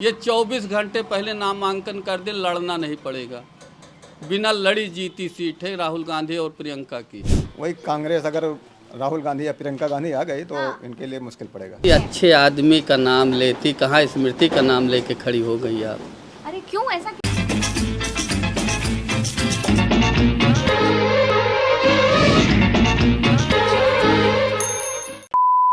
ये 24 घंटे पहले नामांकन कर दे, लड़ना नहीं पड़ेगा। बिना लड़ी जीती सीट है राहुल गांधी और प्रियंका की। वही कांग्रेस अगर राहुल गांधी या प्रियंका गांधी आ गई तो इनके लिए मुश्किल पड़ेगा। ये अच्छे आदमी का नाम लेती, कहाँ स्मृति का नाम लेके खड़ी हो गई आप। अरे क्यों ऐसा?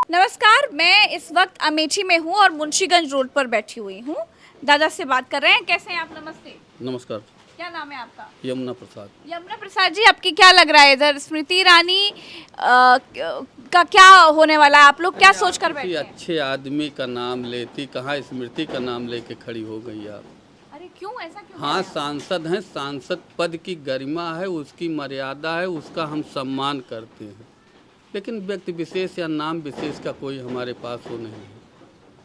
नमस्कार, मैं इस वक्त अमेठी में हूँ और मुंशीगंज रोड पर बैठी हुई हूँ। दादा से बात कर रहे हैं। कैसे हैं आप? नमस्ते। नमस्कार। क्या नाम है आपका? यमुना प्रसाद। यमुना प्रसाद जी, आपकी क्या लग रहा है इधर स्मृति ईरानी का क्या होने वाला है? आप लोग क्या सोच कर बैठे हैं? अच्छे आदमी का नाम लेती, कहाँ स्मृति का नाम लेके खड़ी हो गई आप। अरे क्यों ऐसा क्यों? हाँ, सांसद हैं, सांसद पद की गरिमा है, उसकी मर्यादा है, उसका हम सम्मान करते हैं, लेकिन व्यक्ति विशेष या नाम विशेष का कोई हमारे पास वो नहीं है।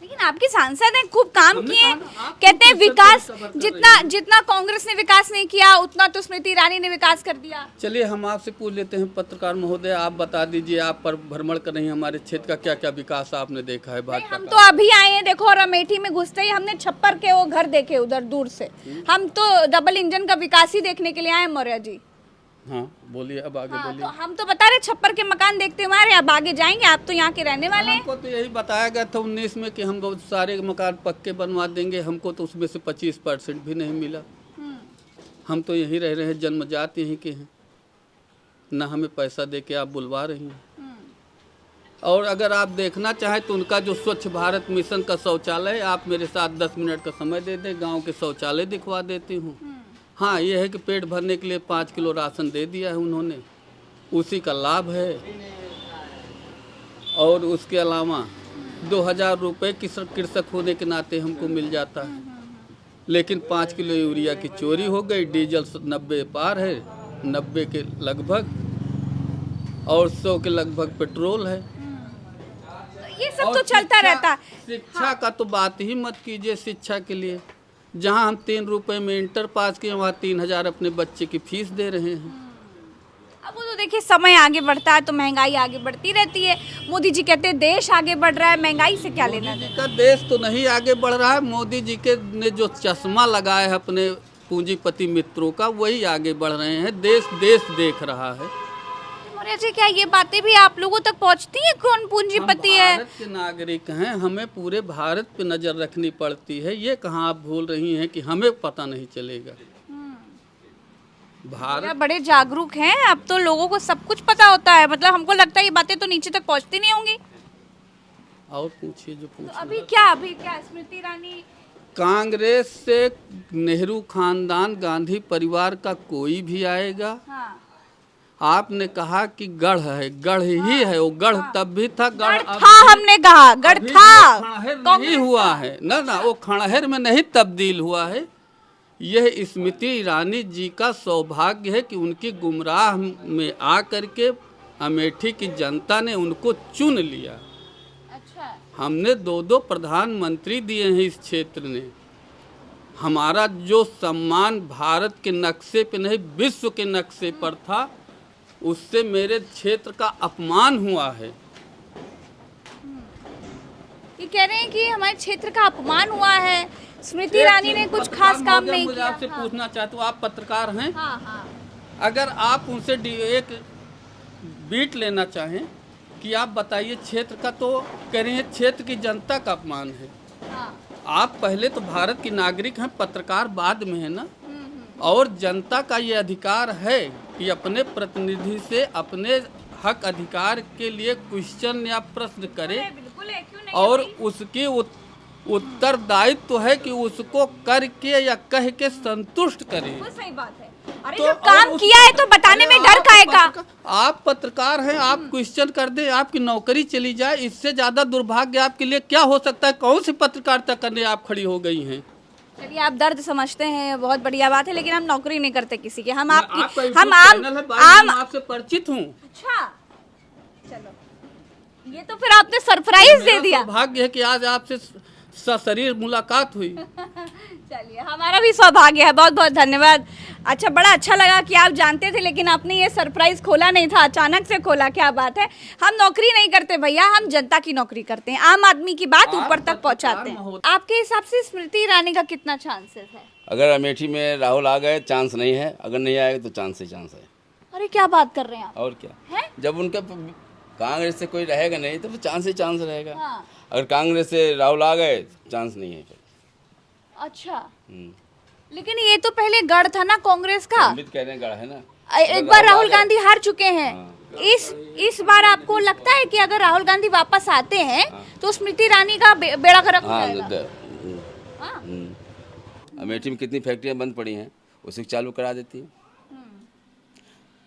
लेकिन आपके सांसद हैं, खूब काम किए हैं। कहते हैं विकास जितना कांग्रेस ने विकास नहीं किया उतना तो स्मृति ईरानी ने विकास कर दिया। चलिए हम आपसे पूछ लेते हैं, पत्रकार महोदय, आप बता दीजिए, आप पर भ्रमण कर रही हैं, हमारे क्षेत्र का क्या क्या विकास आपने देखा है भाजपा हम का? तो अभी आए हैं, देखो, और अमेठी में घुसते ही हमने छप्पर के वो घर देखे उधर दूर से। हम तो डबल इंजन का विकास ही देखने के लिए आए मौर्य जी। हाँ बोलिए, अब आगे हाँ, बोलिए। तो हम तो बता रहे छप्पर के मकान देखते हमारे, अब आगे जाएंगे। आप तो यहाँ के रहने वाले हैं। हमको तो यही बताया गया था 19 में कि हम बहुत सारे मकान पक्के बनवा देंगे, हमको तो उसमें से 25% भी नहीं मिला। हम तो यहीं रह रहे हैं, जन्मजात यहीं के हैं, ना हमें पैसा दे के आप बुलवा रही हैं। और अगर आप देखना चाहें तो उनका जो स्वच्छ भारत मिशन का शौचालय, आप मेरे साथ 10 मिनट का समय दे दें, गाँव के शौचालय दिखवा देती हूँ। हाँ, ये है कि पेट भरने के लिए 5 किलो राशन दे दिया है उन्होंने, उसी का लाभ है। और उसके अलावा 2000 रुपये कृषक होने के नाते हमको मिल जाता है, लेकिन 5 किलो यूरिया की चोरी हो गई, डीजल 90 पार है, 90 के लगभग, और 100 के लगभग पेट्रोल है। ये सब तो चलता रहता। शिक्षा का तो बात ही मत कीजिए। शिक्षा के लिए जहाँ हम 3 रुपये में इंटर पास किए, वहाँ 3000 अपने बच्चे की फीस दे रहे हैं। अब वो तो देखिए, समय आगे बढ़ता है तो महंगाई आगे बढ़ती रहती है। मोदी जी कहते हैं देश आगे बढ़ रहा है, महंगाई से क्या लेना देना। का देश तो नहीं आगे बढ़ रहा है। मोदी जी के ने जो चश्मा लगाया है अपने पूंजीपति मित्रों का, वही आगे बढ़ रहे हैं। देश देख रहा है। मौर्य जी, क्या ये बातें भी आप लोगों तक पहुंचती हैं? कौन पूंजीपति है? भारत के नागरिक हैं, हमें पूरे भारत पे नजर रखनी पड़ती है। ये कहाँ आप भूल रही हैं कि हमें पता नहीं चलेगा? भारत बड़े जागरूक हैं, अब तो लोगों को सब कुछ पता होता है। मतलब हमको लगता है ये बातें तो नीचे तक पहुंचती नहीं होंगी। और पूछिए जो पूछिए। तो अभी क्या स्मृति ईरानी? कांग्रेस से नेहरू खानदान, गांधी परिवार का कोई भी आएगा। हाँ। आपने कहा कि गढ़ है, गढ़ ही है वो। गढ़ तब भी था, गढ़ था, हमने कहा गढ़ था, खंडहर नहीं हुआ है ना, वो खंडहर में नहीं तब्दील हुआ है। यह स्मृति ईरानी जी का सौभाग्य है कि उनकी गुमराह में आ करके अमेठी की जनता ने उनको चुन लिया। अच्छा। हमने 2 प्रधानमंत्री दिए हैं इस क्षेत्र ने। हमारा जो सम्मान भारत के नक्शे पे नहीं, विश्व के नक्शे पर था, उससे मेरे क्षेत्र का अपमान हुआ है। ये कह रहे हैं कि हमारे क्षेत्र का अपमान हुआ है, स्मृति ईरानी ने कुछ खास काम नहीं मुझे किया। आपसे पूछना चाहता हूँ, आप पत्रकार हैं, हाँ, हाँ। अगर आप उनसे एक बीट लेना चाहें कि आप बताइए क्षेत्र का, तो कह रही हैं क्षेत्र की जनता का अपमान है। हाँ। आप पहले तो भारत की नागरिक हैं, पत्रकार बाद में है ना। और जनता का ये अधिकार है कि अपने प्रतिनिधि से अपने हक अधिकार के लिए क्वेश्चन या प्रश्न करे, बिल्कुल है, क्यों नहीं? और उसकी उत्तरदायित्व है कि उसको करके या कह के संतुष्ट करे। सही बात है। अरे तो जो काम किया है तो बताने में डर काहे का? आप पत्रकार हैं, आप क्वेश्चन कर दे, आपकी नौकरी चली जाए, इससे ज्यादा दुर्भाग्य आपके लिए क्या हो सकता है? कौन सी पत्रकारिता करने आप खड़ी हो गई हैं? चलिए, आप दर्द समझते हैं, बहुत बढ़िया बात है, लेकिन हम नौकरी नहीं करते किसी के। हम आपका हम आपसे परिचित हूँ। अच्छा, चलो, ये तो फिर आपने सरप्राइज दे दिया। सौभाग्य है कि आज आपसे सशरीर मुलाकात हुई। चलिए, हमारा भी सौभाग्य है। बहुत बहुत धन्यवाद। अच्छा, बड़ा अच्छा लगा कि आप जानते थे लेकिन आपने ये सरप्राइज खोला नहीं था, अचानक से खोला। क्या बात है। हम नौकरी नहीं करते भैया, हम जनता की नौकरी करते हैं, आम आदमी की बात ऊपर तक पहुंचाते हैं। आपके हिसाब से स्मृति ईरानी का कितना चांसेस है? अगर अमेठी में राहुल आ गए चांस नहीं है, अगर नहीं आएगा तो चांस ही चांस है। अरे क्या बात कर रहे हैं आप। और क्या हैं? जब उनका कांग्रेस से कोई रहेगा नहीं तो चांस ही चांस रहेगा। हाँ। अगर कांग्रेस से राहुल आ गए चांस नहीं है फिर। अच्छा, हम्म। लेकिन ये तो पहले गढ़ था ना कांग्रेस का। अमित कह रहे हैं गढ़ है ना। एक बार राहुल गांधी हार चुके हैं। हाँ। इस बार आपको लगता है कि अगर राहुल गांधी वापस आते हैं तो स्मृति ईरानी का बेड़ा गर्क हो हाँ जाएगा? हाँ। अमेठी में कितनी फैक्ट्रियां बंद पड़ी हैं, उसे चालू करा देती है।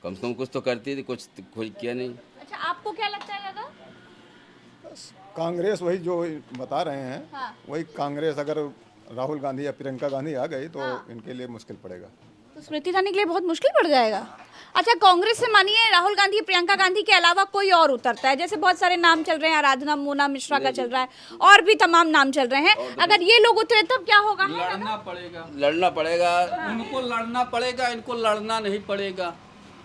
कम से कम कुछ तो करती थी, कुछ किया नहीं। अच्छा, आपको क्या लगता है दादा? कांग्रेस वही जो बता रहे हैं, हाँ। वही कांग्रेस अगर राहुल गांधी या प्रियंका गांधी आ गई तो इनके लिए मुश्किल पड़ेगा। तो स्मृति ईरानी के लिए बहुत मुश्किल पड़ जाएगा। अच्छा, कांग्रेस से मानिए राहुल गांधी प्रियंका गांधी के अलावा कोई और उतरता है, जैसे बहुत सारे नाम चल रहे हैं, आराधना मोना मिश्रा का चल रहा है, और भी तमाम नाम चल रहे हैं, अगर ये लोग उतरे तब क्या होगा? लड़ना पड़ेगा, लड़ना पड़ेगा। उनको लड़ना पड़ेगा, इनको लड़ना नहीं पड़ेगा।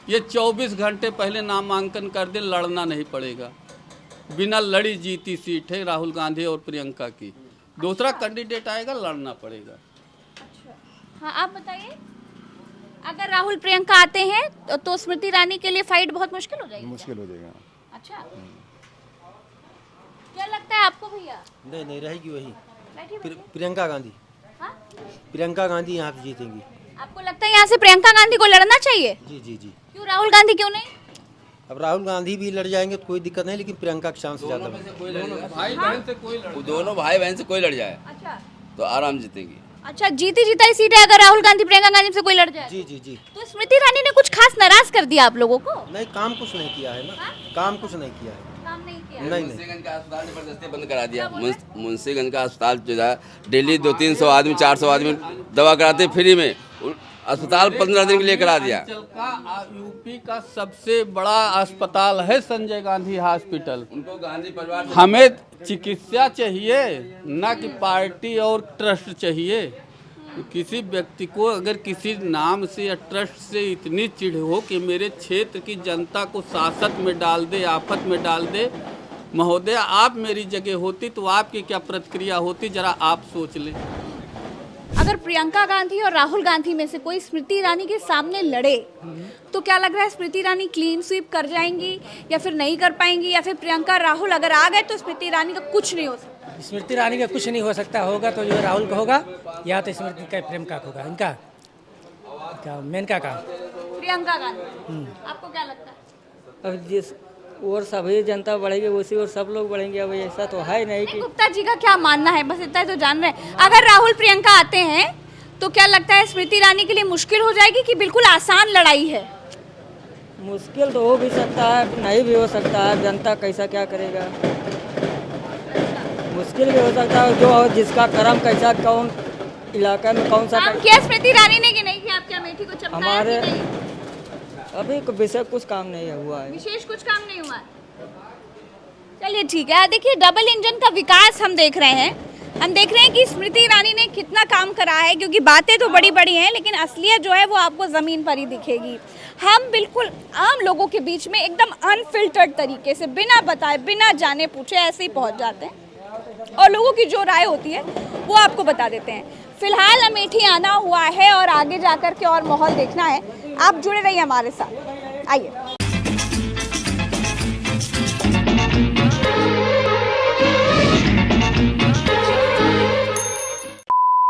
ये 24 घंटे पहले नामांकन कर दे, लड़ना नहीं पड़ेगा। बिना लड़ी जीती सीट है राहुल गांधी और प्रियंका की। दूसरा कैंडिडेट आएगा, लड़ना पड़ेगा। हाँ, आप बताइए, अगर राहुल प्रियंका आते हैं तो स्मृति ईरानी के लिए फाइट बहुत मुश्किल हो जाएगी? मुश्किल हो जाएगा। अच्छा, क्या लगता है आपको भैया? नहीं रहेगी वही बैठिए। प्रियंका गांधी। हाँ? प्रियंका गांधी यहाँ पे जीतेंगी। आपको लगता है यहाँ से प्रियंका गांधी को लड़ना चाहिए? जी। क्यों, राहुल गांधी क्यों नहीं? अब राहुल गांधी भी लड़ जाएंगे तो कोई दिक्कत नहीं, लेकिन प्रियंका के चांस ज़्यादा है। भाई बहन से कोई लड़, वो दोनों भाई बहन से कोई लड़ जाए अच्छा तो आराम जीतेगी। अच्छा, जीती जीताई सीट है अगर राहुल गांधी प्रियंका गांधी से कोई लड़ जाए। जी। तो स्मृति ईरानी ने कुछ खास नाराज कर दिया आप लोगों को? नहीं, काम कुछ नहीं किया है ना। काम कुछ नहीं किया है। काम नहीं किया। नहीं मुंशीगंज का अस्पताल जबरदस्ती बंद करा दिया। मुंशीगंज का अस्पताल जो है, डेली 200-300 आदमी 400 आदमी दवा कराते फ्री में, अस्पताल 15 दिन के लिए करा दिया। यूपी का सबसे बड़ा अस्पताल है संजय गांधी हॉस्पिटल। उनको गांधी परिवार हमें चिकित्सा चाहिए, ना कि पार्टी और ट्रस्ट चाहिए। किसी व्यक्ति को अगर किसी नाम से या ट्रस्ट से इतनी चिढ़ हो कि मेरे क्षेत्र की जनता को सासत में डाल दे, आफत में डाल दे, महोदय आप मेरी जगह होती तो आपकी क्या प्रतिक्रिया होती, जरा आप सोच लें। अगर प्रियंका गांधी और राहुल गांधी में से कोई स्मृति ईरानी के सामने लड़े तो क्या लग रहा है, स्मृति ईरानी क्लीन स्वीप कर जाएंगी या फिर नहीं कर पाएंगी, या फिर प्रियंका राहुल अगर आ गए तो स्मृति ईरानी का कुछ नहीं हो सकता? स्मृति ईरानी का कुछ नहीं हो सकता, होगा तो जो राहुल का होगा या तो स्मृति का प्रियंका का होगा। इनका मेनका का प्रियंका गांधी। आपको क्या लगता है? अब जिस और सभी जनता बढ़ेगी उसी और सब लोग बढ़ेंगे। अब ऐसा तो है नहीं कि गुप्ता जी का क्या मानना है, बस इतना ही तो जान रहे हैं। अगर राहुल प्रियंका आते हैं तो क्या लगता है स्मृति ईरानी के लिए मुश्किल हो जाएगी कि बिल्कुल आसान लड़ाई है? मुश्किल तो हो भी सकता है, नहीं भी हो सकता है। जनता कैसा क्या करेगा, मुश्किल भी हो सकता है। जो जिसका कर्म कैसा, कौन इलाका में कौन सा काम किया स्मृति ईरानी ने कि नहीं किया? आपके अमेठी को चमकाया हमारे कि नहीं? अभी विषय कुछ काम नहीं हुआ है। विशेष कुछ काम नहीं हुआ। चलिए ठीक है, देखिए डबल इंजन का विकास हम देख रहे हैं। हम देख रहे हैं कि स्मृति ईरानी ने कितना काम करा है, क्योंकि बातें तो बड़ी बड़ी हैं लेकिन असलियत जो है वो आपको ज़मीन पर ही दिखेगी। हम बिल्कुल आम लोगों के बीच में एकदम अनफिल्टर्ड तरीके से, बिना बताए बिना जाने पूछे ऐसे ही पहुंच जाते हैं और लोगों की जो राय होती है वो आपको बता देते हैं। फिलहाल अमेठी आना हुआ है और आगे जाकर के और माहौल देखना है। आप जुड़े रहिए हमारे साथ, आइए।